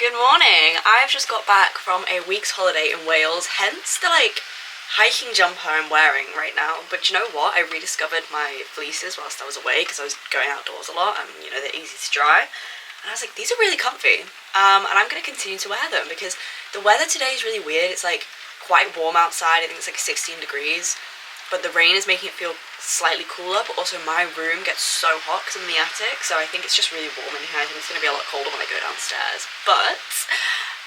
Good morning. I've just got back from a week's holiday in Wales, hence the hiking jumper I'm wearing right now. But you know what? I rediscovered my fleeces whilst I was away because I was going outdoors a lot and they're easy to dry. And I was like, these are really comfy. And I'm going to continue to wear them because the weather today is really weird. It's quite warm outside. I think it's 16 degrees. But the rain is making it feel slightly cooler, but also my room gets so hot because I'm in the attic, so I think it's just really warm in here. I think it's going to be a lot colder when I go downstairs. But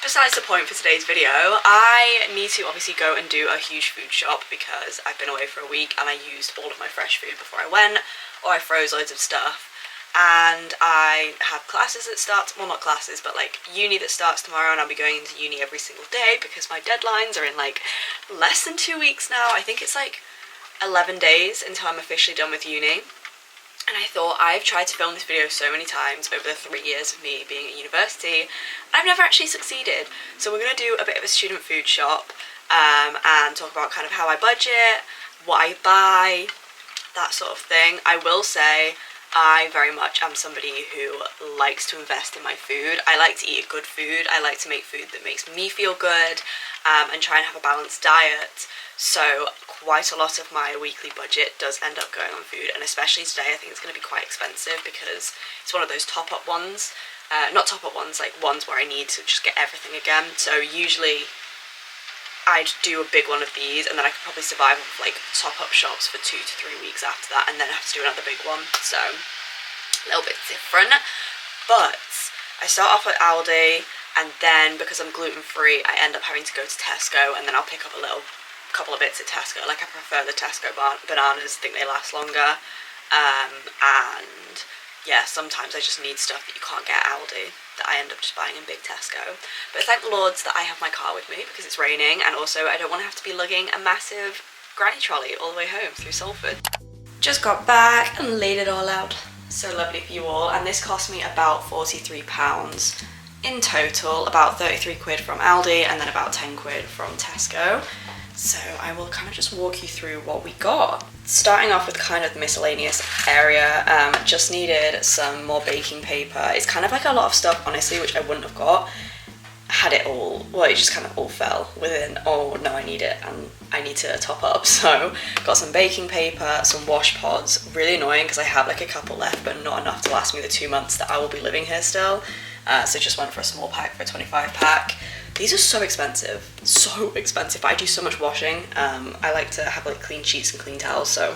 besides the point for today's video, I need to obviously go and do a huge food shop because I've been away for a week and I used all of my fresh food before I went, or I froze loads of stuff. And I have classes that start, well, not classes, but uni that starts tomorrow, and I'll be going into uni every single day because my deadlines are in less than 2 weeks now. I think it's 11 days until I'm officially done with uni. And I thought, I've tried to film this video so many times over the 3 years of me being at university, and I've never actually succeeded. So we're going to do a bit of a student food shop and talk about kind of how I budget, what I buy, that sort of thing. I will say I very much am somebody who likes to invest in my food. I like to eat good food. I like to make food that makes me feel good and try and have a balanced diet. So quite a lot of my weekly budget does end up going on food, and especially today I think it's going to be quite expensive because it's one of those top-up ones. Not top-up ones, ones where I need to just get everything again. So usually I'd do a big one of these and then I could probably survive off top-up shops for 2 to 3 weeks after that, and then have to do another big one. So a little bit different. But I start off at Aldi, and then because I'm gluten-free I end up having to go to Tesco, and then I'll pick up a couple of bits at Tesco. I prefer the Tesco bananas, I think they last longer. And yeah, sometimes I just need stuff that you can't get at Aldi that I end up just buying in big Tesco. But thank the Lords that I have my car with me because it's raining, and also I don't want to have to be lugging a massive granny trolley all the way home through Salford. Just got back and laid it all out. So lovely for you all, and this cost me about £43 in total, about 33 quid from Aldi and then about 10 quid from Tesco. So I will kind of just walk you through what we got. Starting off with kind of the miscellaneous area, just needed some more baking paper. It's kind of a lot of stuff, honestly, which I wouldn't have got had it all, well, it just kind of all fell within, oh no, I need it and I need to top up. So got some baking paper, some wash pods, really annoying because I have a couple left but not enough to last me the 2 months that I will be living here still. So just went for a small pack for a 25 pack. These are so expensive, but I do so much washing. I like to have clean sheets and clean towels, so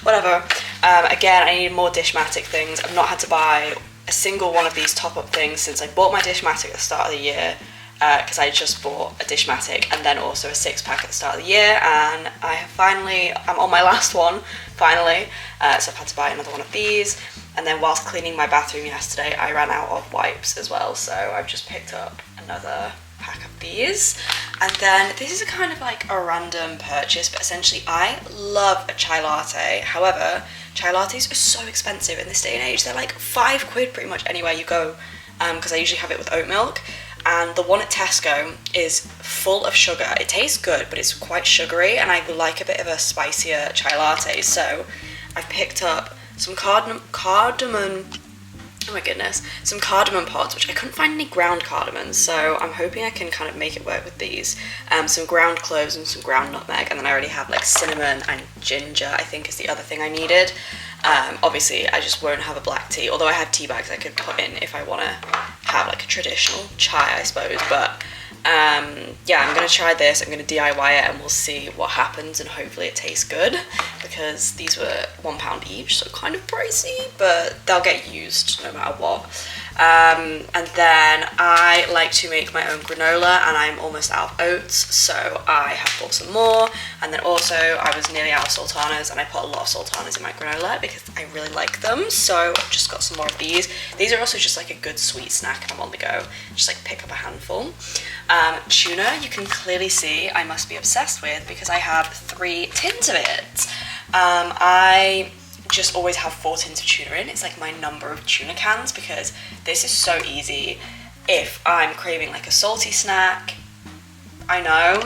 whatever. Again, I need more Dishmatic things. I've not had to buy a single one of these top-up things since I bought my Dishmatic at the start of the year, because I just bought a Dishmatic and then also a 6-pack at the start of the year, and I'm on my last one, finally, so I've had to buy another one of these. And then whilst cleaning my bathroom yesterday, I ran out of wipes as well, so I've just picked up another pack of these. And then this is a kind of a random purchase, but essentially I love a chai latte. However, chai lattes are so expensive in this day and age. They're 5 quid pretty much anywhere you go, because I usually have it with oat milk. And the one at Tesco is full of sugar. It tastes good, but it's quite sugary, and I like a bit of a spicier chai latte. So I've picked up some cardamom pods, which I couldn't find any ground cardamoms, so I'm hoping I can kind of make it work with these. Some ground cloves and some ground nutmeg, and then I already have cinnamon and ginger, I think is the other thing I needed. Obviously I just won't have a black tea, although I have tea bags I could put in if I want to have a traditional chai, I suppose. But yeah, I'm going to try this, I'm going to DIY it, and we'll see what happens, and hopefully it tastes good, because these were £1 each, so kind of pricey, but they'll get used no matter what. And then I like to make my own granola, and I'm almost out of oats, so I have bought some more. And then also I was nearly out of sultanas, and I put a lot of sultanas in my granola because I really like them, so I've just got some more of these. These are also just a good sweet snack if I'm on the go, just pick up a handful. Tuna, you can clearly see I must be obsessed with because I have 3 tins of it. I just always have 4 tins of tuna in. It's my number of tuna cans, because this is so easy if I'm craving a salty snack. I know,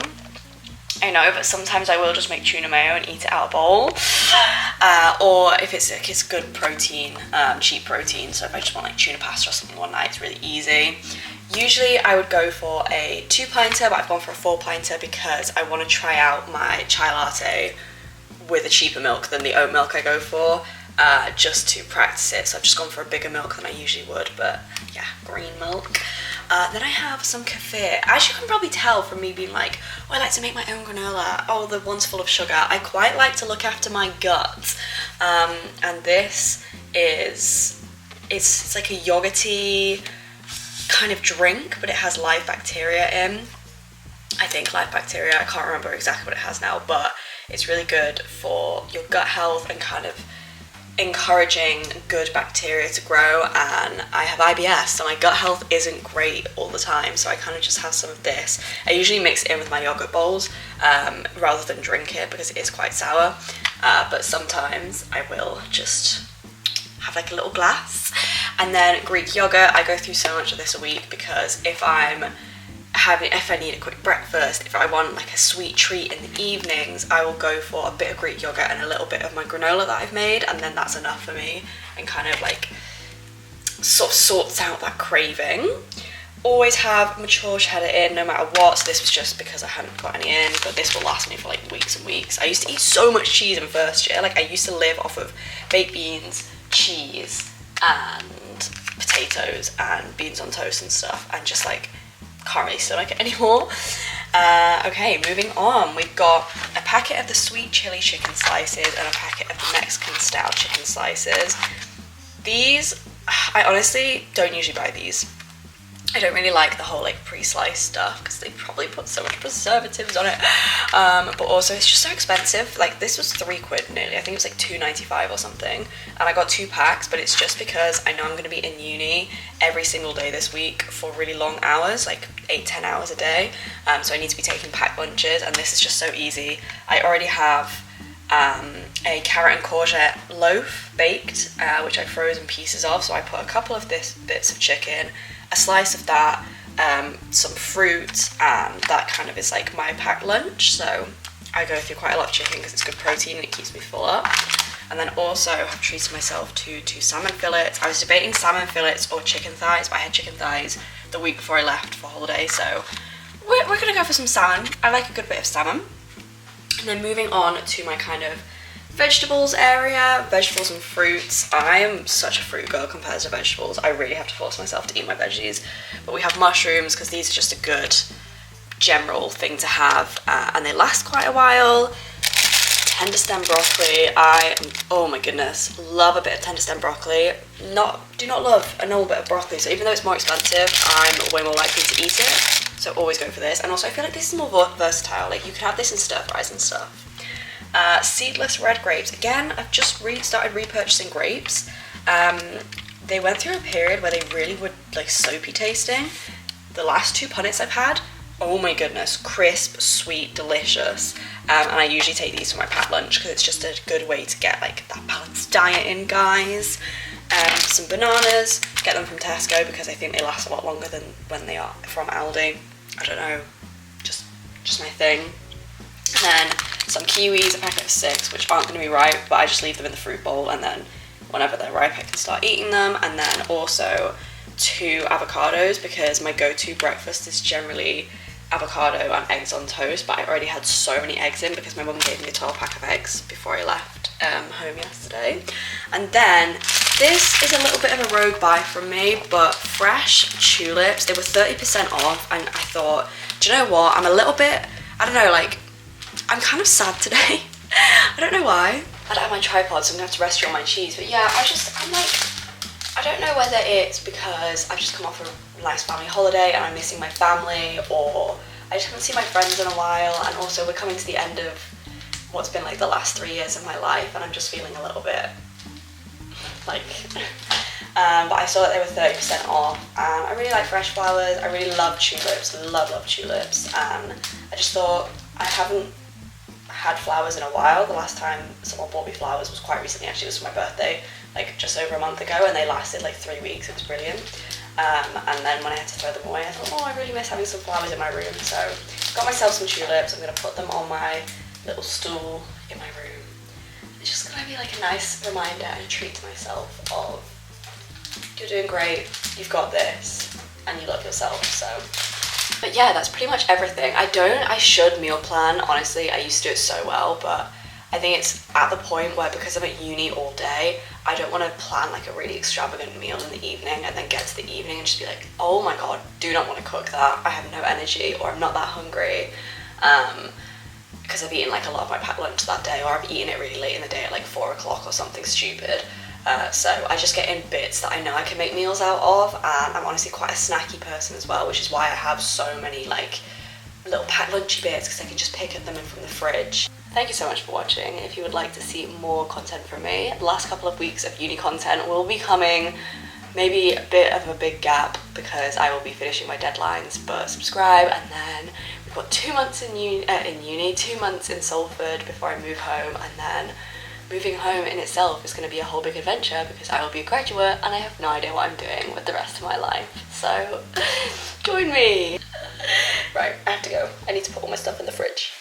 but sometimes I will just make tuna mayo and eat it out of a bowl. Or if it's good protein, cheap protein, so if I just want tuna pasta or something one night, it's really easy. Usually I would go for a 2-pinter, but I've gone for a 4-pinter because I want to try out my chai latte with a cheaper milk than the oat milk I go for, just to practice it. So I've just gone for a bigger milk than I usually would, but yeah, green milk. Then I have some kefir. As you can probably tell from me being like, oh, I like to make my own granola, oh, the one's full of sugar, I quite like to look after my gut. And this is, it's like a yogurty kind of drink, but it has live bacteria in. I think live bacteria, I can't remember exactly what it has now, but it's really good for your gut health and kind of encouraging good bacteria to grow. And I have IBS, so my gut health isn't great all the time, so I kind of just have some of this. I usually mix it in with my yogurt bowls rather than drink it because it is quite sour, but sometimes I will just have like a little glass. And then Greek yogurt, I go through so much of this a week because if I need a quick breakfast, if I want like a sweet treat in the evenings, I will go for a bit of Greek yogurt and a little bit of my granola that I've made, and then that's enough for me and kind of like sort of sorts out that craving. Always have mature cheddar in no matter what, so this was just because I hadn't got any in, but this will last me for like weeks and weeks. I used to eat so much cheese in first year, like I used to live off of baked beans, cheese and potatoes and beans on toast and stuff, and just like can't really stomach it anymore. Okay, moving on. We've got a packet of the sweet chili chicken slices and a packet of the Mexican style chicken slices. These, I honestly don't usually buy these. I don't really like the whole like pre-sliced stuff because they probably put so much preservatives on it, but also it's just so expensive. Like this was £3 nearly, I think it was like £2.95 or something, and I got 2 packs, but it's just because I know I'm going to be in uni every single day this week for really long hours, like 8-10 hours a day, so I need to be taking packed lunches, and this is just so easy. I already have a carrot and courgette loaf baked, which I froze in pieces of, so I put a couple of bits of chicken, a slice of that, some fruit, and that kind of is like my packed lunch. So I go through quite a lot of chicken because it's good protein and it keeps me full up. And then also I've treated myself to 2 salmon fillets. I was debating salmon fillets or chicken thighs, but I had chicken thighs the week before I left for holiday, so we're gonna go for some salmon. I like a good bit of salmon. And then moving on to my kind of vegetables area, vegetables and fruits. I am such a fruit girl compared to vegetables. I really have to force myself to eat my veggies. But we have mushrooms because these are just a good general thing to have, and they last quite a while. Tender stem broccoli. Oh my goodness, love a bit of tender stem broccoli. Do not love a normal bit of broccoli, so even though it's more expensive, I'm way more likely to eat it. So always go for this. And also I feel like this is more versatile. Like you can have this in stir fries and stuff. Seedless red grapes. Again, I've just started repurchasing grapes. They went through a period where they really were like soapy tasting. The last 2 punnets I've had, oh my goodness, crisp, sweet, delicious. And I usually take these for my packed lunch because it's just a good way to get like that balanced diet in, guys. Some bananas, get them from Tesco because I think they last a lot longer than when they are from Aldi. I don't know, just my thing. And then some kiwis, a packet of 6, which aren't going to be ripe, but I just leave them in the fruit bowl, and then whenever they're ripe I can start eating them. And then also 2 avocados because my go-to breakfast is generally avocado and eggs on toast, but I already had so many eggs in because my mum gave me a 12-pack of eggs before I left home yesterday. And then this is a little bit of a rogue buy from me, but fresh tulips. They were 30% off, and I thought, do you know what, I'm a little bit, I don't know, like I'm kind of sad today. I don't know why. I don't have my tripod, so I'm gonna have to rest on my cheese. But yeah, I'm like, I don't know whether it's because I've just come off a nice family holiday and I'm missing my family, or I just haven't seen my friends in a while, and also we're coming to the end of what's been like the last 3 years of my life, and I'm just feeling a little bit like, but I saw that they were 30% off, and I really like fresh flowers. I really love tulips, love tulips, and I just thought I haven't had flowers in a while. The last time someone bought me flowers was quite recently, actually. It was for my birthday, like just over a month ago, and they lasted like 3 weeks. It was brilliant. And then when I had to throw them away, I thought, oh, I really miss having some flowers in my room. So got myself some tulips. I'm going to put them on my little stool in my room. It's just going to be like a nice reminder and a treat to myself of, you're doing great, you've got this, and you love yourself. So, but yeah, that's pretty much everything. I should meal plan, honestly. I used to do it so well, but I think it's at the point where, because I'm at uni all day, I don't want to plan like a really extravagant meal in the evening and then get to the evening and just be like, oh my god, do not want to cook that, I have no energy, or I'm not that hungry, because I've eaten like a lot of my packed lunch that day, or I've eaten it really late in the day at like 4 o'clock or something stupid. So I just get in bits that I know I can make meals out of, and I'm honestly quite a snacky person as well, which is why I have so many like little packed lunchy bits, because I can just pick them in from the fridge. Thank you so much for watching. If you would like to see more content from me, the last couple of weeks of uni content will be coming. Maybe a bit of a big gap because I will be finishing my deadlines, but subscribe. And then we've got 2 months in uni, 2 months in Salford before I move home, and then moving home in itself is going to be a whole big adventure because I will be a graduate and I have no idea what I'm doing with the rest of my life. So join me. Right, I have to go. I need to put all my stuff in the fridge.